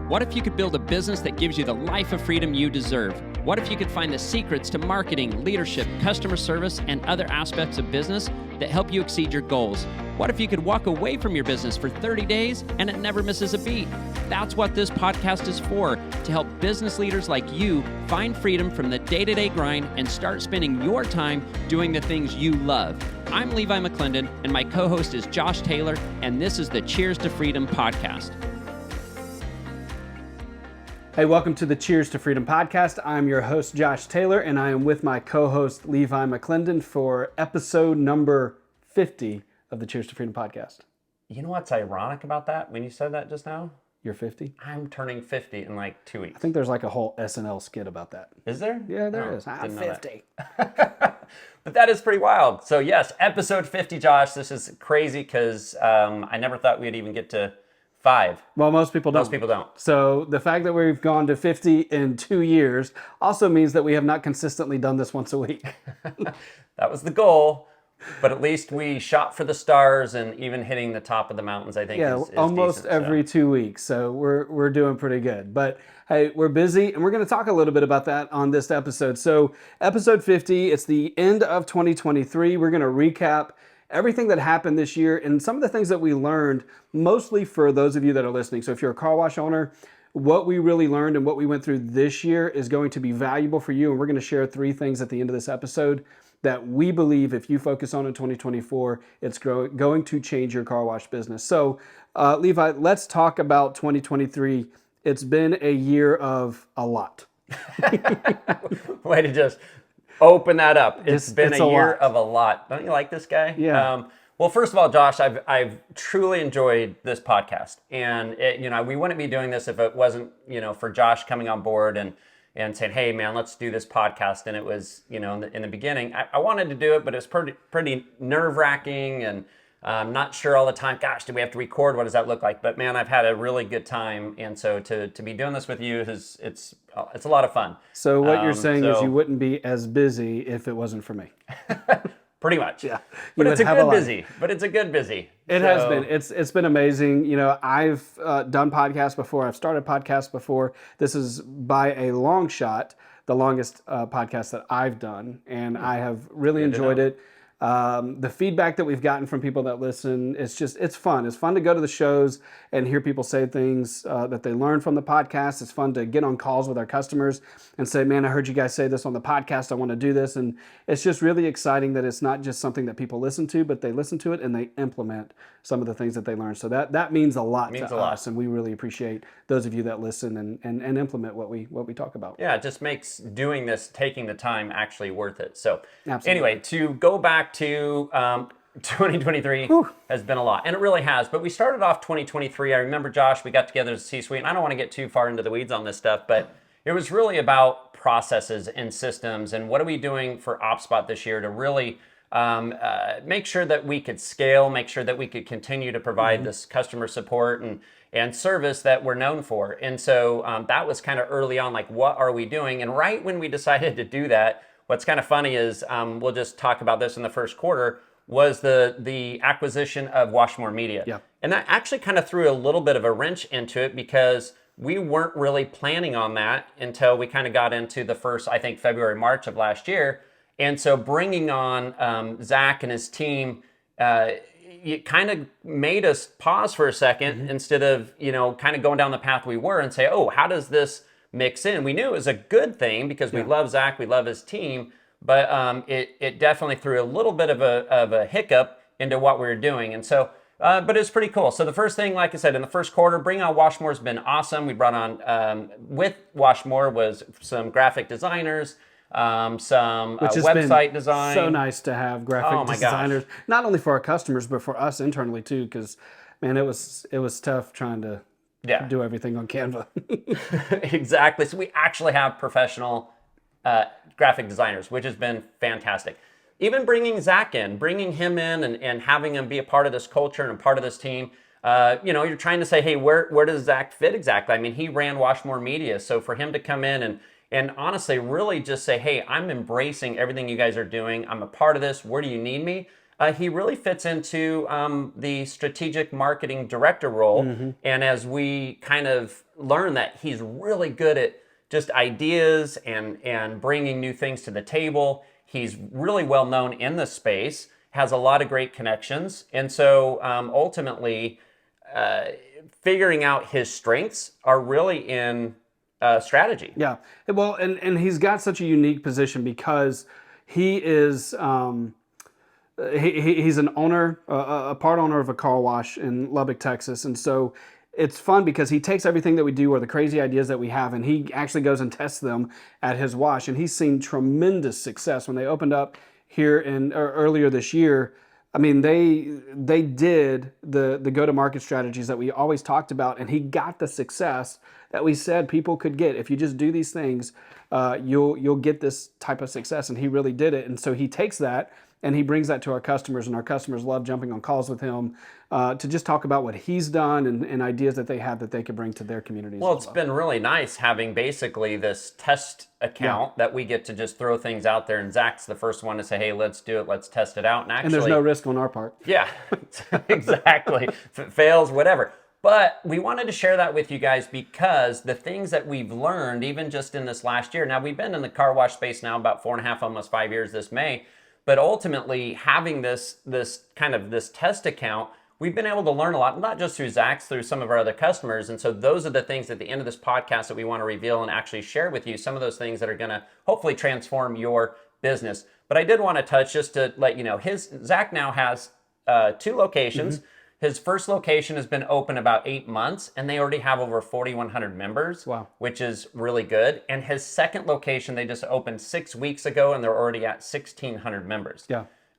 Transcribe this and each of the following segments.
What if you could build a business that gives you the life of freedom you deserve? What if you could find the secrets to marketing, leadership, customer service, and other aspects of business that help you exceed your goals? What if you could walk away from your business for 30 days and it never misses a beat? That's what this podcast is for, to help business leaders like you find freedom from the day-to-day grind and start spending your time doing the things you love. I'm Levi McClendon, and my co-host is Josh Taylor, and this is the Cheers to Freedom podcast. Hey, welcome to the Cheers to Freedom podcast. I'm your host, Josh Taylor, and I am with my co-host, Levi McClendon, for episode number 50 of the Cheers to Freedom podcast. You know what's ironic about that when you said that just now? You're 50? I'm turning 50 in like 2 weeks. I think there's like a whole SNL skit about that. Is there? Yeah, there is. I'm 50. But that is pretty wild. So yes, episode 50, Josh. This is crazy because I never thought we'd even get to 5. Well, most people don't. Most people don't. So the fact that we've gone to 50 in 2 years also means that we have not consistently done this once a week. That was the goal. But at least we shot for the stars, and even hitting the top of the mountains, I think, is almost decent, every 2 weeks. So we're doing pretty good. But hey, we're busy, and we're going to talk a little bit about that on this episode. So episode 50, it's the end of 2023. We're going to recap everything that happened this year and some of the things that we learned, mostly for those of you that are listening. So if you're a car wash owner, what we really learned and what we went through this year is going to be valuable for you. And we're going to share 3 things at the end of this episode that we believe if you focus on in 2024, it's going to change your car wash business. So Levi, let's talk about 2023. It's been a year of a lot. Way to just open that up. It's been a year lot. of a lot. Don't you like this guy? Yeah. Well, first of all, Josh, I've truly enjoyed this podcast, and we wouldn't be doing this if it wasn't for Josh coming on board and saying, "Hey, man, let's do this podcast." And it was in the beginning, I wanted to do it, but it was pretty nerve-wracking, and I'm not sure all the time. Gosh, do we have to record? What does that look like? But man, I've had a really good time, and so to be doing this with you it's a lot of fun. So what you're saying is you wouldn't be as busy if it wasn't for me. Pretty much. Yeah. But it's a good busy. But it's a good busy. It has been. It's been amazing. I've done podcasts before. I've started podcasts before. This is by a long shot the longest podcast that I've done, and I have really enjoyed it. The feedback that we've gotten from people that listen, it's fun. It's fun to go to the shows and hear people say things that they learn from the podcast. It's fun to get on calls with our customers and say, man, I heard you guys say this on the podcast. I want to do this. And it's just really exciting that it's not just something that people listen to, but they listen to it and they implement some of the things that they learn. So that means a lot to us. And we really appreciate those of you that listen and implement what we talk about. Yeah, it just makes doing this, taking the time, actually worth it. So Absolutely. Anyway, to go back to 2023 has been a lot, and it really has. But we started off 2023. I remember, Josh, we got together as a C-suite, and I don't want to get too far into the weeds on this stuff, but it was really about processes and systems, and what are we doing for OpSpot this year to really make sure that we could scale, make sure that we could continue to provide this customer support and service that we're known for. And so that was kind of early on, like, what are we doing? And right when we decided to do that, what's kind of funny is, we'll just talk about this in the first quarter, was the acquisition of Washmore Media. Yeah. And that actually kind of threw a little bit of a wrench into it because we weren't really planning on that until we kind of got into the first, I think, February, March of last year. And so bringing on Zach and his team, it kind of made us pause for a second instead of, kind of going down the path we were and say, oh, how does this mix in? We knew it was a good thing because we love Zach, we love his team, but it definitely threw a little bit of a hiccup into what we were doing. And so, but it's pretty cool. So the first thing, like I said, in the first quarter, bringing on Washmore has been awesome. We brought on, with Washmore was some graphic designers, some website design. So nice to have graphic designers, not only for our customers, but for us internally too, because man, it was tough trying to do everything on Canva. Exactly. So we actually have professional graphic designers, which has been fantastic. Even bringing Zach in, bringing him in and having him be a part of this culture and a part of this team. You're trying to say, hey, where does Zach fit exactly? I mean, he ran Washmore Media. So for him to come in and honestly really just say, hey, I'm embracing everything you guys are doing. I'm a part of this. Where do you need me? He really fits into the strategic marketing director role. And as we kind of learn that he's really good at just ideas and bringing new things to the table, he's really well known in the space, has a lot of great connections. And so ultimately, figuring out his strengths are really in strategy. Yeah. Well, and he's got such a unique position because he is he's an owner, a part owner of a car wash in Lubbock, Texas, and so it's fun because he takes everything that we do or the crazy ideas that we have, and he actually goes and tests them at his wash, and he's seen tremendous success when they opened up here earlier this year. I mean, they did the go-to-market strategies that we always talked about, and he got the success that we said people could get. If you just do these things, you'll get this type of success, and he really did it. And so he takes that and he brings that to our customers, and our customers love jumping on calls with him to just talk about what he's done and ideas that they have that they could bring to their communities. Well, it's been really nice having basically this test account that we get to just throw things out there, and Zach's the first one to say, hey, let's do it, let's test it out. And actually, there's no risk on our part. Yeah, exactly. If it fails, whatever. But we wanted to share that with you guys because the things that we've learned, even just in this last year, now we've been in the car wash space now about 4.5, almost 5 years this May, but ultimately having this test account, we've been able to learn a lot, not just through Zach's, through some of our other customers. And so those are the things at the end of this podcast that we want to reveal and actually share with you, some of those things that are going to hopefully transform your business. But I did want to touch just to let you know, Zach now has 2 locations. His first location has been open about 8 months, and they already have over 4,100 members, which is really good. And his second location, they just opened 6 weeks ago, and they're already at 1,600 members.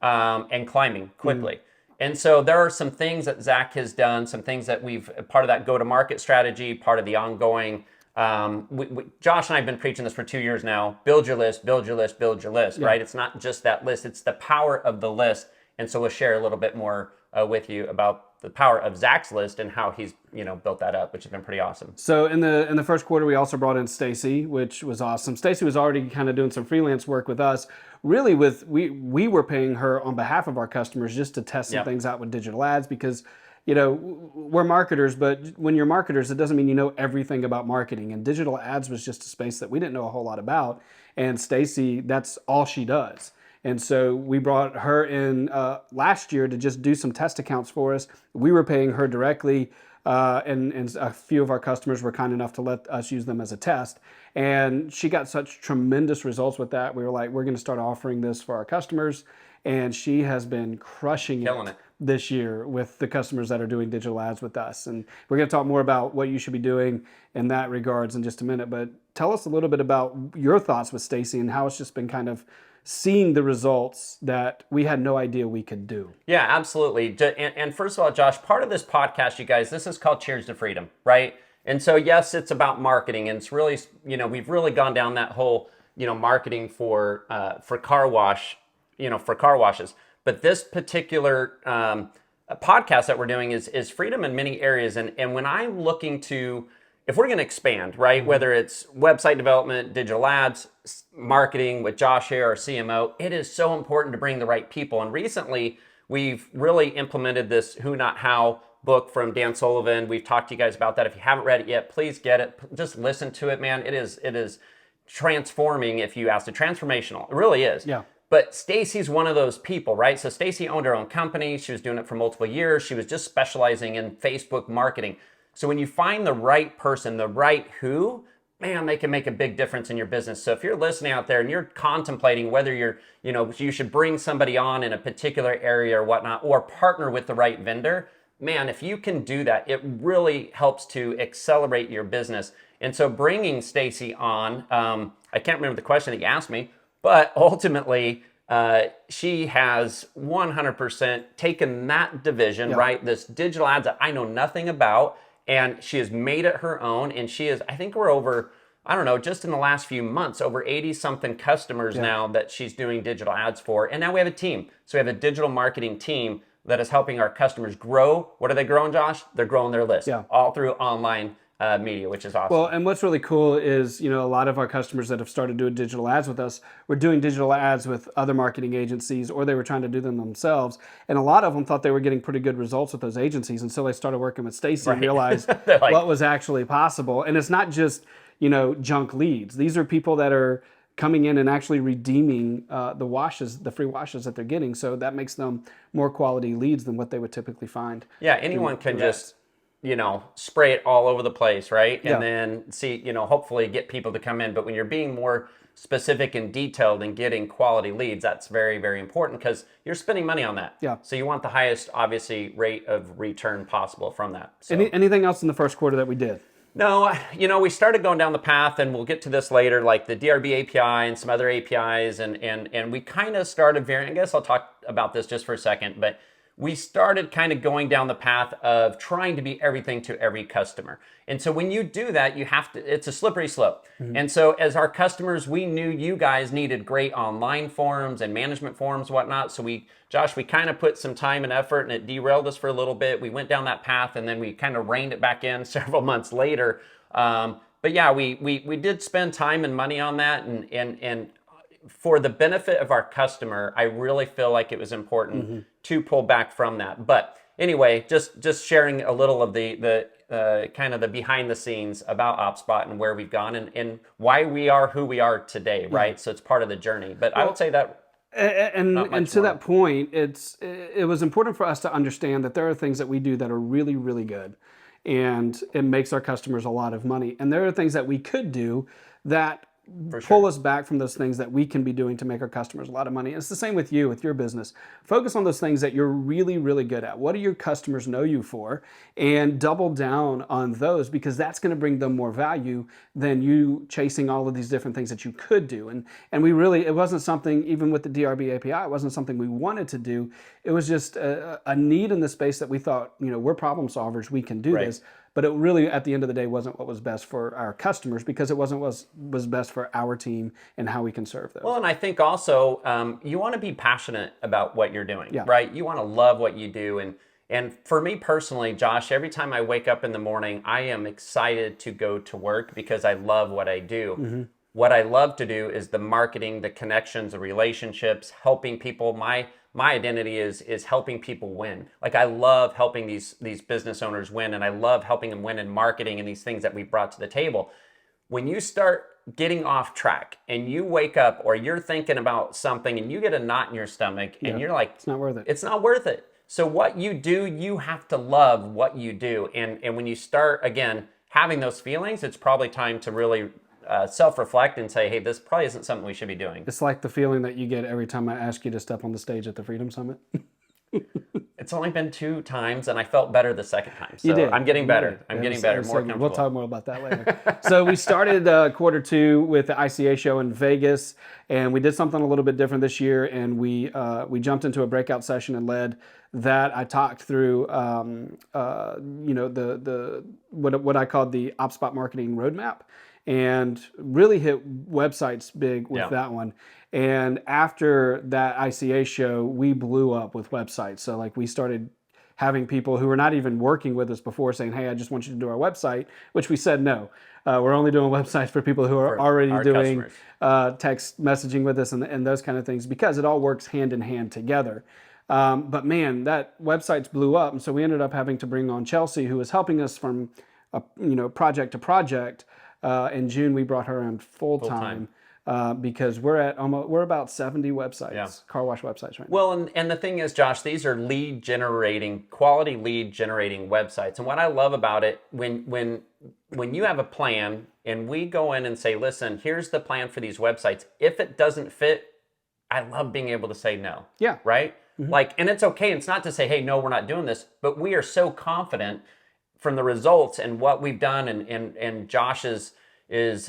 And climbing quickly. And so there are some things that Zach has done, some things that part of that go-to-market strategy, part of the ongoing, Josh and I have been preaching this for 2 years now, build your list, build your list, build your list, right? It's not just that list, it's the power of the list. And so we'll share a little bit more with you about the power of Zach's list and how he's built that up, which has been pretty awesome. So in the first quarter, we also brought in Stacy, which was awesome. Stacy was already kind of doing some freelance work with us. Really, we were paying her on behalf of our customers just to test some things out with digital ads because we're marketers, but when you're marketers, it doesn't mean you know everything about marketing. And digital ads was just a space that we didn't know a whole lot about. And Stacy, that's all she does. And so we brought her in last year to just do some test accounts for us. We were paying her directly, and a few of our customers were kind enough to let us use them as a test. And she got such tremendous results with that. We were like, we're going to start offering this for our customers. And she has been crushing it this year with the customers that are doing digital ads with us. And we're going to talk more about what you should be doing in that regards in just a minute. But tell us a little bit about your thoughts with Stacy and how it's just been kind of seeing the results that we had no idea we could do. Yeah, absolutely. And first of all, Josh, part of this podcast, you guys, this is called Cheers to Freedom, right? And so, yes, it's about marketing, and it's really, we've really gone down that whole, marketing for car wash, for car washes. But this particular podcast that we're doing is freedom in many areas. And when I'm looking to, if we're going to expand, right, whether it's website development, digital ads, marketing with Josh here, our CMO, it is so important to bring the right people. And recently, we've really implemented this Who Not How book from Dan Sullivan. We've talked to you guys about that. If you haven't read it yet, please get it. Just listen to it, man. It is transforming, if you ask it, transformational. It really is. Yeah. But Stacy's one of those people, right? So Stacy owned her own company. She was doing it for multiple years. She was just specializing in Facebook marketing. So when you find the right person, the right who, man, they can make a big difference in your business. So if you're listening out there and you're contemplating whether you should bring somebody on in a particular area or whatnot, or partner with the right vendor, man, if you can do that, it really helps to accelerate your business. And so bringing Stacy on, I can't remember the question that you asked me, but ultimately, she has 100% taken that division, right? This digital ads that I know nothing about, and she has made it her own. And she is, I think we're over, I don't know, just in the last few months, over 80 something customers now that she's doing digital ads for. And now we have a team. So we have a digital marketing team that is helping our customers grow. What are they growing, Josh? They're growing their list all through online media, which is awesome. Well, and what's really cool is, a lot of our customers that have started doing digital ads with us were doing digital ads with other marketing agencies, or they were trying to do them themselves. And a lot of them thought they were getting pretty good results with those agencies until they started working with Stacy and realized like, what was actually possible. And it's not just, junk leads. These are people that are coming in and actually redeeming the free washes that they're getting. So that makes them more quality leads than what they would typically find. Yeah, anyone can just spray it all over the place, right? And then see, hopefully get people to come in. But when you're being more specific and detailed and getting quality leads, that's very, very important because you're spending money on that. Yeah. So you want the highest, obviously, rate of return possible from that. So. Anything else in the first quarter that we did? No, we started going down the path, and we'll get to this later, like the DRB API and some other APIs, and we kind of started varying. I guess I'll talk about this just for a second, but we started kind of going down the path of trying to be everything to every customer. And so when you do that, it's a slippery slope. Mm-hmm. And so as our customers, we knew you guys needed great online forums and management forums, whatnot. So Josh, we kind of put some time and effort, and it derailed us for a little bit. We went down that path, and then we kind of reined it back in several months later. But yeah, we did spend time and money on that, and for the benefit of our customer, I really feel like it was important to pull back from that. But anyway, just sharing a little of the kind of the behind the scenes about OpSpot and where we've gone and why we are who we are today, right? So it's part of the journey. But I would say that. And to that point, it was important for us to understand that there are things that we do that are really, really good, and it makes our customers a lot of money. And there are things that we could do that pull us back from those things that we can be doing to make our customers a lot of money. And it's the same with you, with your business. Focus on those things that you're really, really good at. What do your customers know you for? And double down on those, because that's going to bring them more value than you chasing all of these different things that you could do. And it wasn't something, even with the DRB API, it wasn't something we wanted to do. It was just a need in the space that we thought, we're problem solvers, we can do this. But it really, at the end of the day, wasn't what was best for our customers, because it wasn't what was best for our team and how we can serve those. Well, and I think also you want to be passionate about what you're doing, right? You want to love what you do. And for me personally, Josh, every time I wake up in the morning, I am excited to go to work because I love what I do. Mm-hmm. What I love to do is the marketing, the connections, the relationships, helping people. My identity is helping people win. Like, I love helping these business owners win, and I love helping them win in marketing and these things that we brought to the table. When you start getting off track and you wake up or you're thinking about something and you get a knot in your stomach and you're like, it's not worth it. It's not worth it. So what you do, you have to love what you do. And when you start, again, having those feelings, it's probably time to really self-reflect and say, hey, this probably isn't something we should be doing. It's like the feeling that you get every time I ask you to step on the stage at the Freedom Summit. It's only been 2 times, and I felt better the second time. So you did. I'm getting better. I'm getting better, more comfortable. We'll talk more about that later. So we started quarter 2 with the ICA show in Vegas, and we did something a little bit different this year, and we jumped into a breakout session and led that. I talked through what I called the OpSpot marketing roadmap, and really hit websites big with that one. And after that ICA show, we blew up with websites. So like we started having people who were not even working with us before saying, hey, I just want you to do our website, which we said no. We're only doing websites for people who are already doing text messaging with us and those kind of things, because it all works hand in hand together. But man, that websites blew up. And so we ended up having to bring on Chelsea, who was helping us from project to project. In June, we brought her on full time. Because we're about 70 websites, car wash websites right now. Well, and the thing is, Josh, these are quality lead generating websites. And what I love about it, when you have a plan and we go in and say, listen, here's the plan for these websites. If it doesn't fit, I love being able to say no. Yeah. Right? Mm-hmm. And it's okay. It's not to say, hey, no, we're not doing this, but we are so confident from the results and what we've done and Josh's is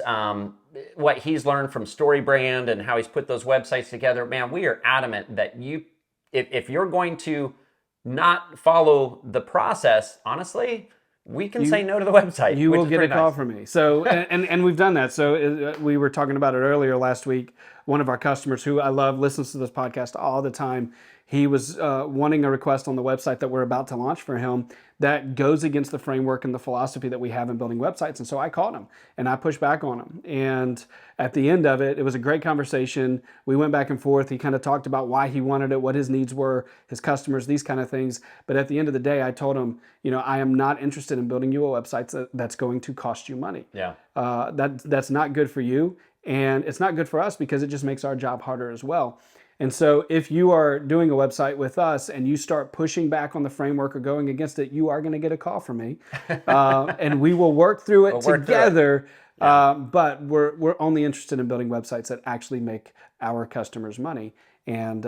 what he's learned from StoryBrand and how he's put those websites together. Man, we are adamant that if you're going to not follow the process, honestly, we can say no to the website. You will get a call from me. So, and we've done that. So we were talking about it earlier last week. One of our customers who I love listens to this podcast all the time. he was wanting a request on the website that we're about to launch for him that goes against the framework and the philosophy that we have in building websites. And so I called him and I pushed back on him. And at the end of it, it was a great conversation. We went back and forth. He kind of talked about why he wanted it, what his needs were, his customers, these kind of things. But at the end of the day, I told him, I am not interested in building you a website that's going to cost you money. Yeah. That's not good for you. And it's not good for us because it just makes our job harder as well. And so if you are doing a website with us and you start pushing back on the framework or going against it, you are going to get a call from me. And we will work through it together. Yeah. But we're only interested in building websites that actually make our customers money. And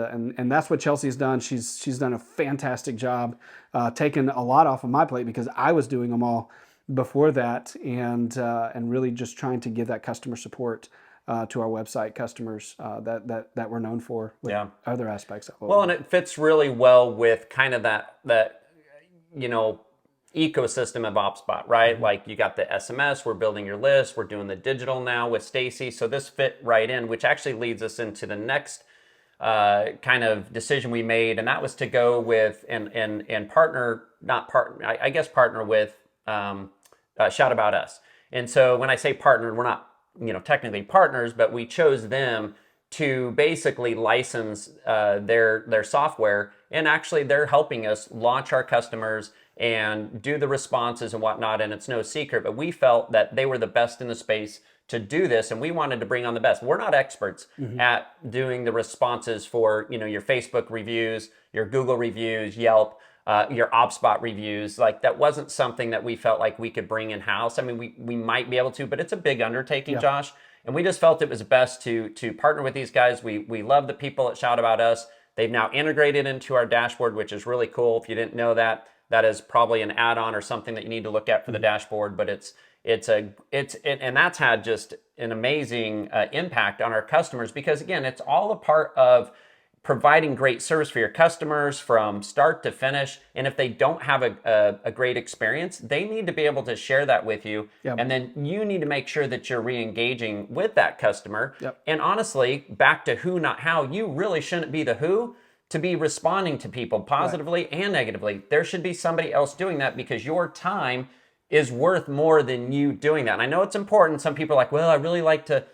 that's what Chelsea's done. She's done a fantastic job, taking a lot off of my plate because I was doing them all before that, and really just trying to give that customer support to our website customers that we're known for with other aspects of it. Well, and it fits really well with kind of that ecosystem of OpSpot, right? Mm-hmm. Like you got the SMS, we're building your list, we're doing the digital now with Stacy. So this fit right in, which actually leads us into the next kind of decision we made, and that was to go with and partner with Shout About Us. And so when I say partner, we're not technically partners, but we chose them to basically license their software, and actually they're helping us launch our customers and do the responses and whatnot. And it's no secret, but we felt that they were the best in the space to do this, and we wanted to bring on the best. We're not experts at doing the responses for your Facebook reviews, your Google reviews, Yelp, your OpSpot reviews. Like that wasn't something that we felt like we could bring in house. I mean, we might be able to, but it's a big undertaking, Josh. And we just felt it was best to partner with these guys. We love the people at Shout About Us. They've now integrated into our dashboard, which is really cool. If you didn't know that, that is probably an add-on or something that you need to look at for the dashboard. But and that's had just an amazing impact on our customers, because again, it's all a part of providing great service for your customers from start to finish. And if they don't have a great experience, they need to be able to share that with you. Yep. And then you need to make sure that you're re-engaging with that customer. Yep. And honestly, back to who, not how, you really shouldn't be the who to be responding to people positively and negatively. There should be somebody else doing that, because your time is worth more than you doing that. And I know it's important. Some people are like, well, I really like to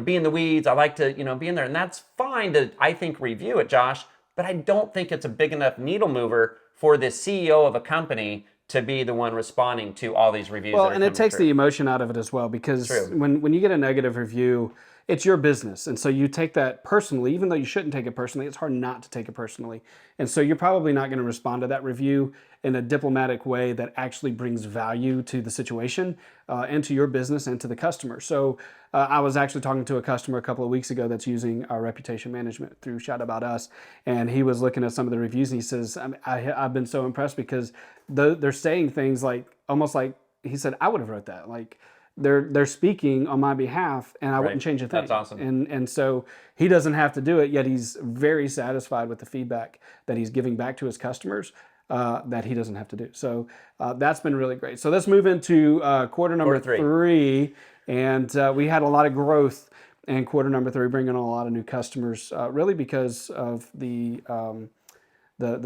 be in the weeds. I like to, be in there. And that's fine to, I think, review it, Josh. But I don't think it's a big enough needle mover for the CEO of a company to be the one responding to all these reviews. Well, and it takes the emotion out of it as well, because when you get a negative review, it's your business. And so you take that personally, even though you shouldn't take it personally. It's hard not to take it personally. And so you're probably not going to respond to that review in a diplomatic way that actually brings value to the situation and to your business and to the customer. So I was actually talking to a customer a couple of weeks ago that's using our reputation management through Shout About Us. And he was looking at some of the reviews and he says, I've been so impressed because they're saying things like, almost like, he said, I would have wrote that. Like, they're speaking on my behalf, and I wouldn't change a thing. That's awesome. And so he doesn't have to do it, yet he's very satisfied with the feedback that he's giving back to his customers that he doesn't have to do. So that's been really great. So let's move into quarter number three. And we had a lot of growth in quarter number three, bringing on a lot of new customers, really because of the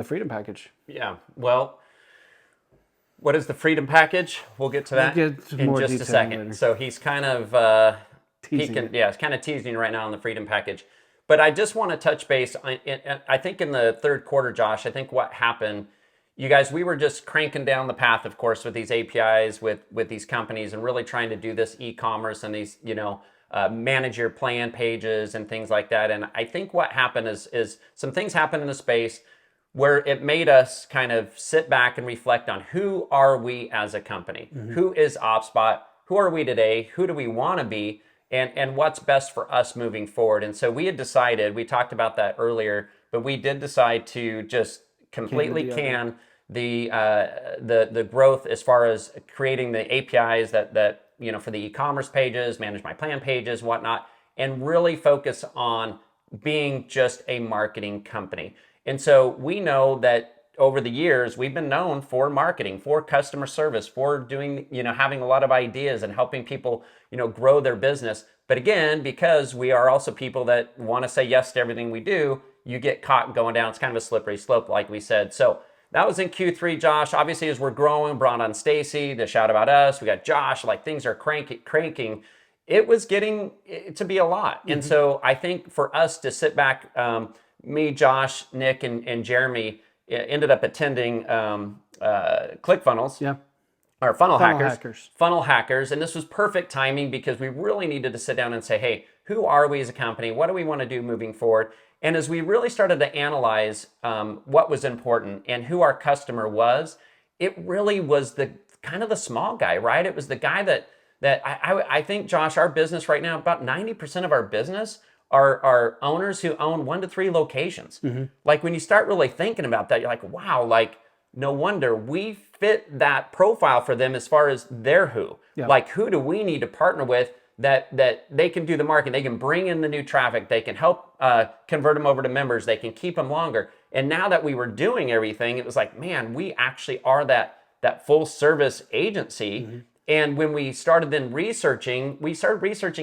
Freedom Package. Yeah. Well, what is the Freedom Package? We'll get to that in just a second. Later. So he's kind of teasing. He's kind of teasing right now on the Freedom Package. But I just want to touch base. I think in the third quarter, Josh, I think what happened, you guys, we were just cranking down the path, of course, with these APIs, with these companies, and really trying to do this e-commerce and these, manage your plan pages and things like that. And I think what happened is some things happened in the space where it made us kind of sit back and reflect on who are we as a company? Mm-hmm. Who is OpSpot? Who are we today? Who do we want to be? And what's best for us moving forward? And so we had decided, we talked about that earlier, but we did decide to just completely can the growth as far as creating the APIs that for the e-commerce pages, manage my plan pages, whatnot, and really focus on being just a marketing company. And so we know that over the years, we've been known for marketing, for customer service, for doing, having a lot of ideas and helping people, grow their business. But again, because we are also people that want to say yes to everything we do, you get caught going down. It's kind of a slippery slope, like we said. So that was in Q3, Josh. Obviously, as we're growing, brought on Stacy to shout about us. We got Josh, like things are cranking. It was getting to be a lot. And so I think for us to sit back, me, Josh, Nick, and Jeremy ended up attending ClickFunnels. Yeah. Or funnel hackers. And this was perfect timing because we really needed to sit down and say, hey, who are we as a company? What do we want to do moving forward? And as we really started to analyze what was important and who our customer was, it really was the kind of the small guy, right? It was the guy that I think, Josh, our business right now, about 90% of our business are owners who own 1 to 3 locations. Like when you start really thinking about that, you're like, wow, like no wonder we fit that profile for them as far as their who. Yeah. Like who do we need to partner with that they can do the marketing, they can bring in the new traffic, they can help convert them over to members, they can keep them longer. And now that we were doing everything, it was like, man, we actually are that full service agency. And when we started then researching,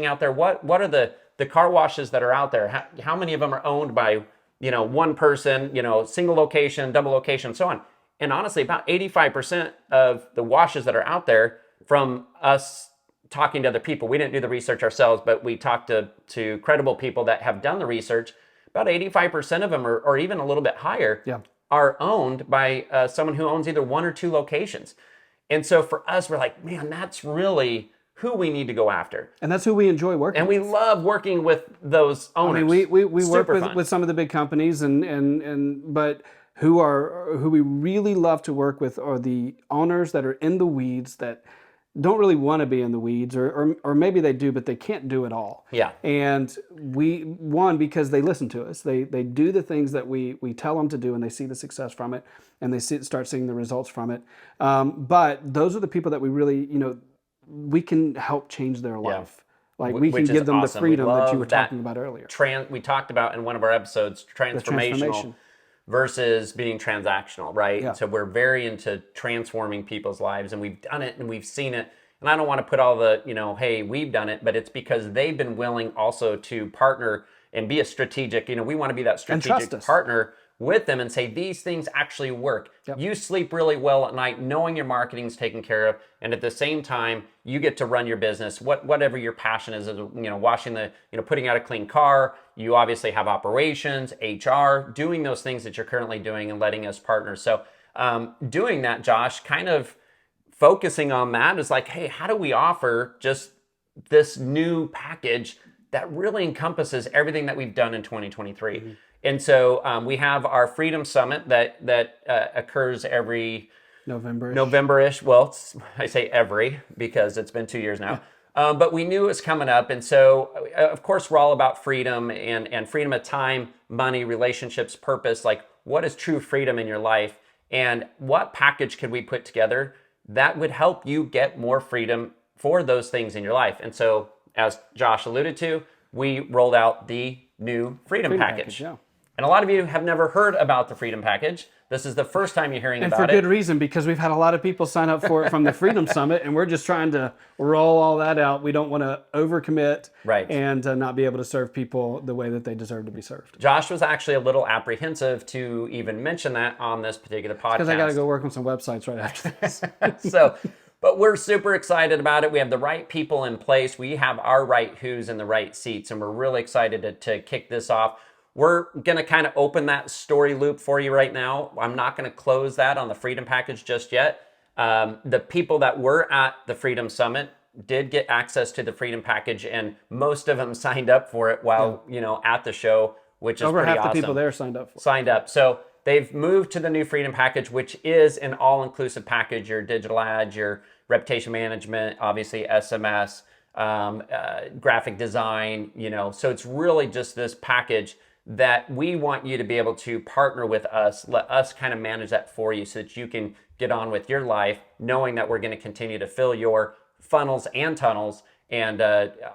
out there, what are the car washes that are out there? How many of them are owned by, one person, single location, double location, so on. And honestly, about 85% of the washes that are out there, from us talking to other people, we didn't do the research ourselves, but we talked to credible people that have done the research. About 85% of them, or even a little bit higher, are owned by someone who owns either 1 or 2 locations. And so for us, we're like, man, that's really who we need to go after. And that's who we enjoy working with. And we love working with those owners. I mean, we work with some of the big companies, but who we really love to work with are the owners that are in the weeds, that don't really want to be in the weeds, or maybe they do, but they can't do it all. Yeah. And because they listen to us. They do the things that we tell them to do, and they see the success from it, and they start seeing the results from it. But those are the people that we really, we can help change their life. Like we can give them awesome. The freedom that you were talking about earlier. We talked about in one of our episodes, transformation versus being transactional, right? Yeah. So we're very into transforming people's lives, and we've done it and we've seen it. And I don't want to put all the, hey, we've done it, but it's because they've been willing also to partner and be a strategic, we want to be that strategic partner with them and say, these things actually work. Yep. You sleep really well at night knowing your marketing's taken care of, and at the same time, you get to run your business, whatever your passion is, washing putting out a clean car. You obviously have operations, HR, doing those things that you're currently doing and letting us partner. So doing that, Josh, kind of focusing on that is like, hey, how do we offer just this new package that really encompasses everything that we've done in 2023? Mm-hmm. And so we have our Freedom Summit that occurs every November-ish. Well, I say every because it's been 2 years now. But we knew it was coming up. And so, of course, we're all about freedom and freedom of time, money, relationships, purpose. Like, what is true freedom in your life? And what package could we put together that would help you get more freedom for those things in your life? And so, as Josh alluded to, we rolled out the new Freedom Package. Yeah. And a lot of you have never heard about the Freedom Package. This is the first time you're hearing about it. And for good reason, because we've had a lot of people sign up for it from the Freedom Summit, and we're just trying to roll all that out. We don't want to overcommit and not be able to serve people the way that they deserve to be served. Josh was actually a little apprehensive to even mention that on this particular podcast. Because I got to go work on some websites right after this. But we're super excited about it. We have the right people in place. We have our right who's in the right seats, and we're really excited to kick this off. We're going to kind of open that story loop for you right now. I'm not going to close that on the Freedom Package just yet. The people that were at the Freedom Summit did get access to the Freedom Package, and most of them signed up for it while at the show, which is over pretty half awesome. The people there signed up for it. Signed up. So they've moved to the new Freedom Package, which is an all-inclusive package. Your digital ads, your reputation management, obviously SMS, graphic design. So it's really just this package that we want you to be able to partner with us, let us kind of manage that for you so that you can get on with your life, knowing that we're going to continue to fill your funnels and tunnels and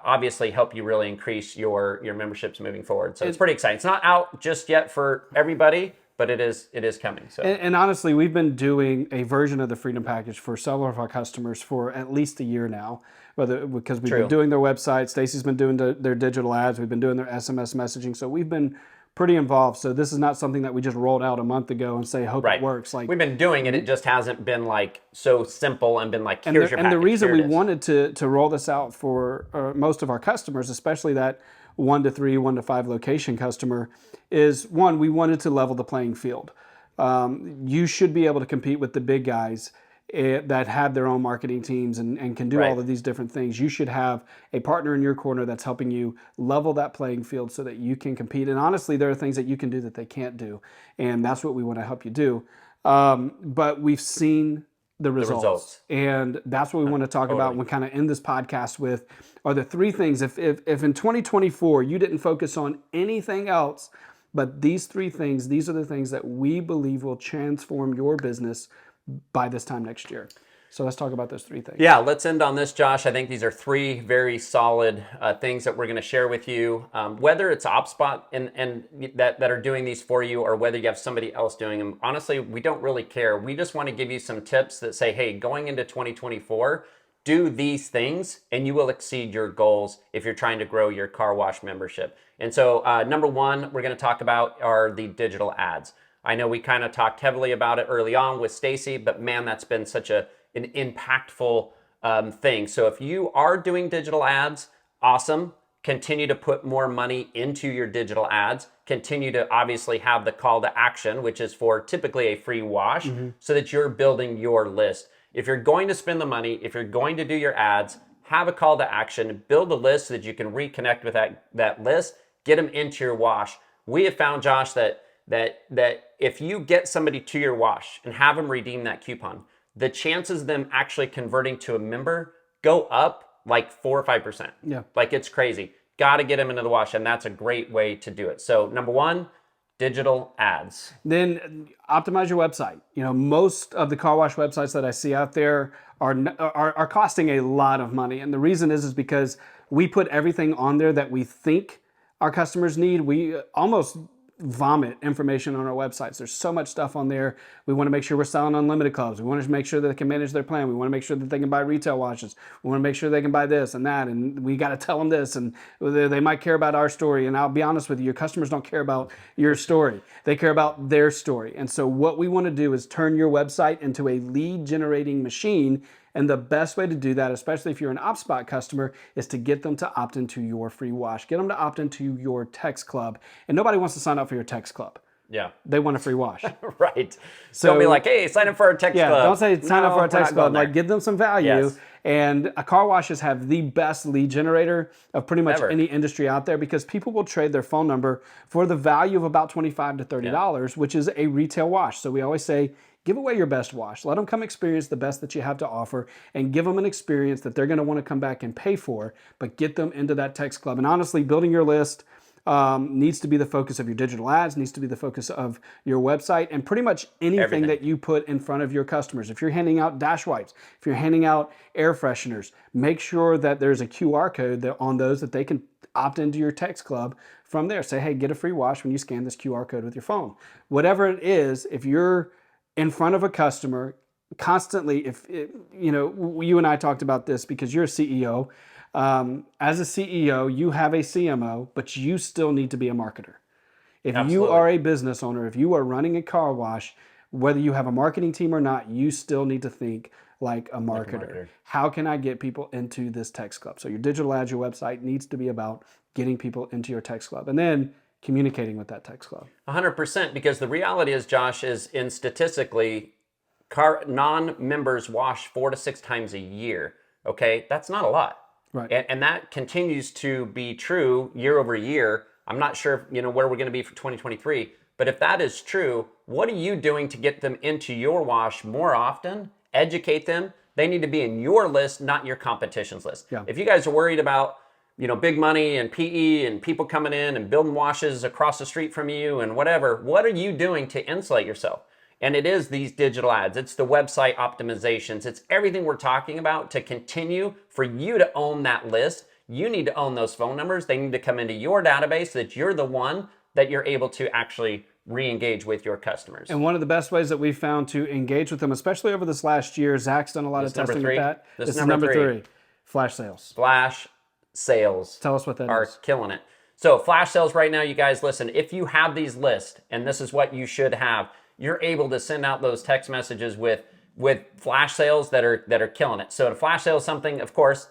obviously help you really increase your memberships moving forward. So it's pretty exciting. It's not out just yet for everybody, but it is coming. So and honestly, we've been doing a version of the Freedom Package for several of our customers for at least a year now. Because we've been doing their website, Stacy's been doing their digital ads, we've been doing their SMS messaging. So we've been pretty involved. So this is not something that we just rolled out a month ago and say, hope it works. Like, we've been doing it. It just hasn't been like so simple and been like, here's your package. And the reason we wanted to roll this out for most of our customers, especially that 1 to 3, 1 to 5 location customer, is one, we wanted to level the playing field. You should be able to compete with the big guys that have their own marketing teams and can do all of these different things. You should have a partner in your corner that's helping you level that playing field so that you can compete. And honestly, there are things that you can do that they can't do. And that's what we want to help you do. But we've seen the results. And that's what we want to talk about when kind of end this podcast with are the 3 things. If in 2024 you didn't focus on anything else, but these 3 things, these are the things that we believe will transform your business by this time next year. So let's talk about those 3 things. Yeah, let's end on this, Josh. I think these are 3 very solid things that we're going to share with you. Whether it's OpSpot and that are doing these for you, or whether you have somebody else doing them, honestly, we don't really care. We just want to give you some tips that say, hey, going into 2024, do these things and you will exceed your goals if you're trying to grow your car wash membership. And so number 1 we're going to talk about are the digital ads. I know we kind of talked heavily about it early on with Stacy, but man, that's been such an impactful thing. So if you are doing digital ads, awesome. Continue to put more money into your digital ads. Continue to obviously have the call to action, which is for typically a free wash, so that you're building your list. If you're going to spend the money, if you're going to do your ads, have a call to action, build a list so that you can reconnect with that list, get them into your wash. We have found, Josh, that if you get somebody to your wash and have them redeem that coupon, the chances of them actually converting to a member go up like 4 or 5%. Yeah. Like it's crazy. Got to get them into the wash, and that's a great way to do it. So number 1, digital ads. Then optimize your website. You know, most of the car wash websites that I see out there are costing a lot of money. And the reason is because we put everything on there that we think our customers need. We almost vomit information on our websites. There's so much stuff on there. We want to make sure we're selling unlimited clubs. We want to make sure that they can manage their plan. We want to make sure that they can buy retail washes. We want to make sure they can buy this and that. And we got to tell them this. And they might care about our story. And I'll be honest with you, your customers don't care about your story. They care about their story. And so what we want to do is turn your website into a lead generating machine. And the best way to do that, especially if you're an OpSpot customer, is to get them to opt into your free wash. Get them to opt into your text club. And nobody wants to sign up for your text club. Yeah. They want a free wash. Right. So don't be like, hey, sign up for our text club. Don't say sign up for our text club. Like, give them some value. Yes. And car washes have the best lead generator of pretty much Ever. any industry out there, because people will trade their phone number for the value of about $25 to $30, which is a retail wash. So we always say, give away your best wash. Let them come experience the best that you have to offer, and give them an experience that they're going to want to come back and pay for, but get them into that text club. And honestly, building your list needs to be the focus of your digital ads, needs to be the focus of your website, and pretty much anything that you put in front of your customers. If you're handing out dash wipes, if you're handing out air fresheners, make sure that there's a QR code on those that they can opt into your text club from there. Say, hey, get a free wash when you scan this QR code with your phone. Whatever it is, if you're in front of a customer constantly, you and I talked about this because you're a CEO. As a CEO, you have a CMO, but you still need to be a marketer. If you are a business owner, if you are running a car wash, whether you have a marketing team or not, you still need to think like a marketer. How can I get people into this text club? So your digital ads, your website needs to be about getting people into your text club, and then communicating with that text club. 100%, because the reality is, Josh, is in statistically, non-members wash 4 to 6 times a year. Okay, that's not a lot. Right. And that continues to be true year over year. I'm not sure, where we're going to be for 2023, but if that is true, what are you doing to get them into your wash more often? Educate them. They need to be in your list, not your competition's list. Yeah. If you guys are worried about big money and PE and people coming in and building washes across the street from you and whatever, what are you doing to insulate yourself? And it is these digital ads. It's the website optimizations. It's everything we're talking about to continue for you to own that list. You need to own those phone numbers. They need to come into your database so that you're the one that you're able to actually re-engage with your customers. And one of the best ways that we've found to engage with them, especially over this last year, Zach's done a lot of testing with that. This is number three. Flash sales. Flash sales. Tell us what that are is. killing it. So flash sales right now, you guys, listen, if you have these lists, and this is what you should have, you're able to send out those text messages with flash sales that are killing it. So to flash sale something, of course,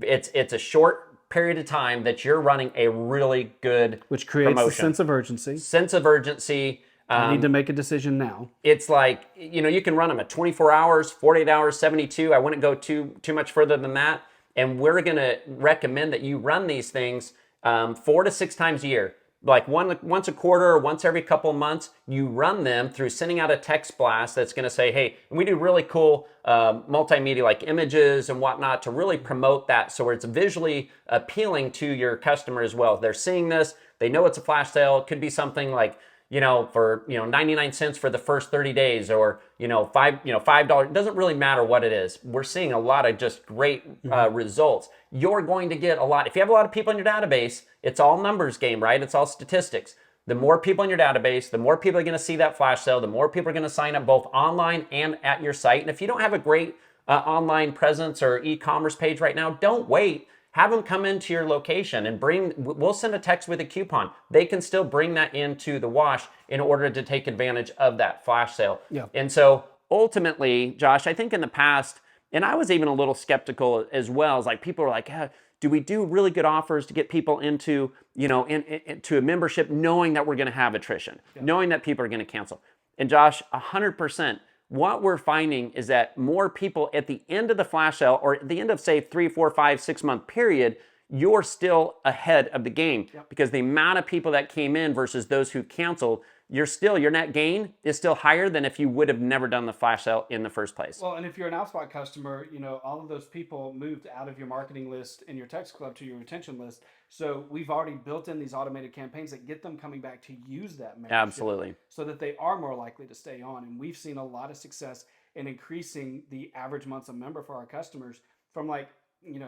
it's a short period of time that you're running a really good Which creates promotion. a sense of urgency. Sense of urgency. I need to make a decision now. It's like, you can run them at 24 hours, 48 hours, 72. I wouldn't go too much further than that. And we're going to recommend that you run these things 4 to 6 times a year. Like once a quarter or once every couple of months, you run them through sending out a text blast that's going to say, hey, and we do really cool multimedia like images and whatnot to really promote that. So it's visually appealing to your customer as well. They're seeing this, they know it's a flash sale. It could be something like, for 99 cents for the first 30 days, or $5. It doesn't really matter what it is. We're seeing a lot of just great results. You're going to get a lot. If you have a lot of people in your database, it's all numbers game, right? It's all statistics. The more people in your database, the more people are going to see that flash sale, the more people are going to sign up both online and at your site. And if you don't have a great online presence or e-commerce page right now, don't wait. Have them come into your location and we'll send a text with a coupon. They can still bring that into the wash in order to take advantage of that flash sale. Yeah. And so ultimately, Josh, I think in the past, and I was even a little skeptical as well, is like people are like, do we do really good offers to get people into, into a membership knowing that we're going to have attrition, knowing that people are going to cancel? And Josh, 100%. What we're finding is that more people at the end of the flash sale, or at the end of, say, 3, 4, 5, 6 month period, you're still ahead of the game because the amount of people that came in versus those who canceled, your net gain is still higher than if you would have never done the flash sale in the first place. Well, and if you're an Outspot customer, all of those people moved out of your marketing list in your text club to your retention list. So we've already built in these automated campaigns that get them coming back to use that membership. Absolutely. So that they are more likely to stay on. And we've seen a lot of success in increasing the average months of member for our customers from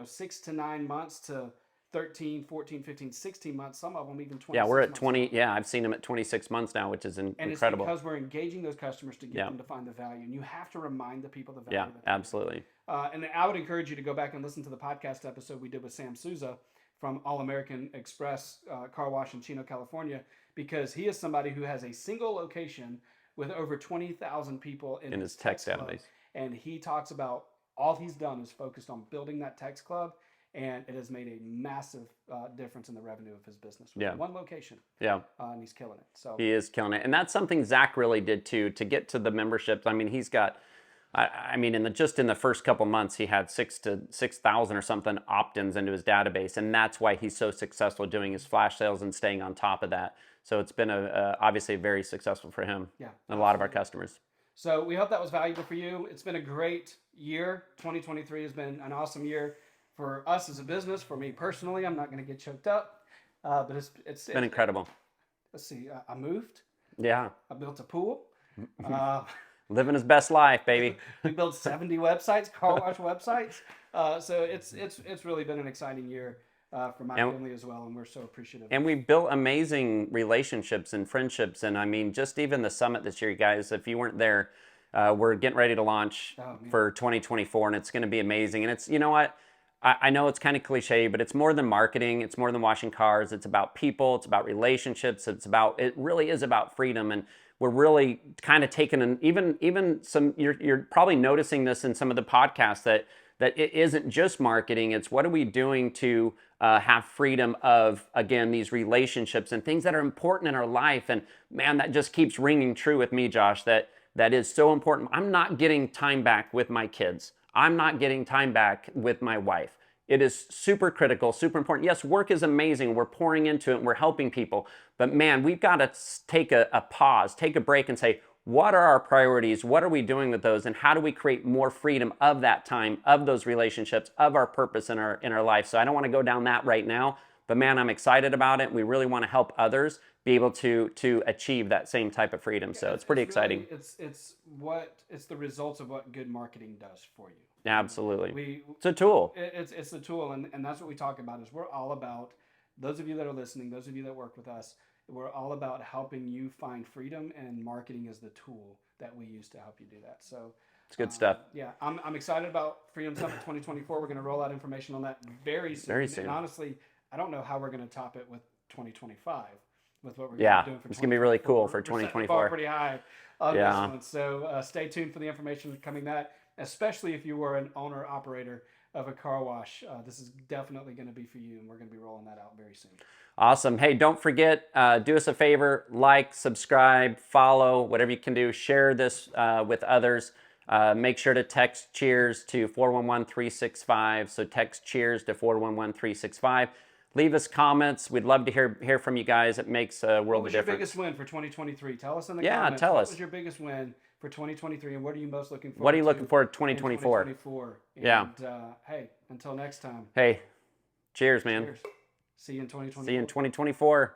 6 to 9 months to 13, 14, 15, 16 months, some of them even 20. Yeah, we're at 20. Yeah, I've seen them at 26 months now, which is incredible. And it's because we're engaging those customers to get them to find the value. And you have to remind the people the value. Yeah, absolutely. And I would encourage you to go back and listen to the podcast episode we did with Sam Souza from All American Express Car Wash in Chino, California, because he is somebody who has a single location with over 20,000 people in his text database. And he talks about all he's done is focused on building that text club. And it has made a massive difference in the revenue of his business. One location. Yeah. And he's killing it. So he is killing it. And that's something Zach really did too, to get to the memberships. I mean, he's got, in the first couple months, he had 6,000 or something opt-ins into his database. And that's why he's so successful doing his flash sales and staying on top of that. So it's been obviously very successful for him and a lot of our customers. So we hope that was valuable for you. It's been a great year. 2023 has been an awesome year. For us as a business, for me personally, I'm not going to get choked up, but it's been incredible. Let's see, I moved. Yeah. I built a pool. Living his best life, baby. We built 70 websites, car wash websites. So it's really been an exciting year for my family as well, and we're so appreciative. And we built amazing relationships and friendships, and just even the summit this year, guys. If you weren't there, we're getting ready to launch for 2024, and it's going to be amazing. And it's, you know what? I know it's kind of cliche, but it's more than marketing. It's more than washing cars. It's about people. It's about relationships. It really is about freedom. And we're really kind of taking even some, you're probably noticing this in some of the podcasts that it isn't just marketing. It's what are we doing to have freedom of, again, these relationships and things that are important in our life. And man, that just keeps ringing true with me, Josh, that is so important. I'm not getting time back with my kids. I'm not getting time back with my wife. It is super critical, super important. Yes, work is amazing. We're pouring into it and we're helping people. But man, we've got to take a pause, take a break and say, what are our priorities? What are we doing with those? And how do we create more freedom of that time, of those relationships, of our purpose in our life? So I don't want to go down that right now. But man, I'm excited about it. We really want to help others be able to achieve that same type of freedom. So it's pretty exciting. It's the results of what good marketing does for you. Absolutely. It's a tool. It's the tool, and that's what we talk about. Is we're all about, those of you that are listening, those of you that work with us, we're all about helping you find freedom, and marketing is the tool that we use to help you do that. So it's good stuff. Yeah, I'm excited about Freedom Summit 2024. We're going to roll out information on that very soon. Very soon. And honestly, I don't know how we're going to top it with 2025 with what we're Yeah, doing for it's going to be really cool for We're setting the 2024. bar pretty high on Yeah. this one. So stay tuned for the information coming that, especially if you were an owner operator of a car wash. This is definitely going to be for you, and we're going to be rolling that out very soon. Awesome. Hey, don't forget, do us a favor, like, subscribe, follow, whatever you can do. Share this with others. Make sure to text cheers to 411-365. So text cheers to 411-365. Leave us comments. We'd love to hear from you guys. It makes a world of difference. What was your biggest win for 2023? Tell us in the Yeah, comments. tell What us. was your biggest win for 2023, and what are you most looking forward to? What are you looking forward to in 2024? 2024? Yeah. And hey, until next time. Hey, cheers, man. Cheers. See you in 2024. See you in 2024.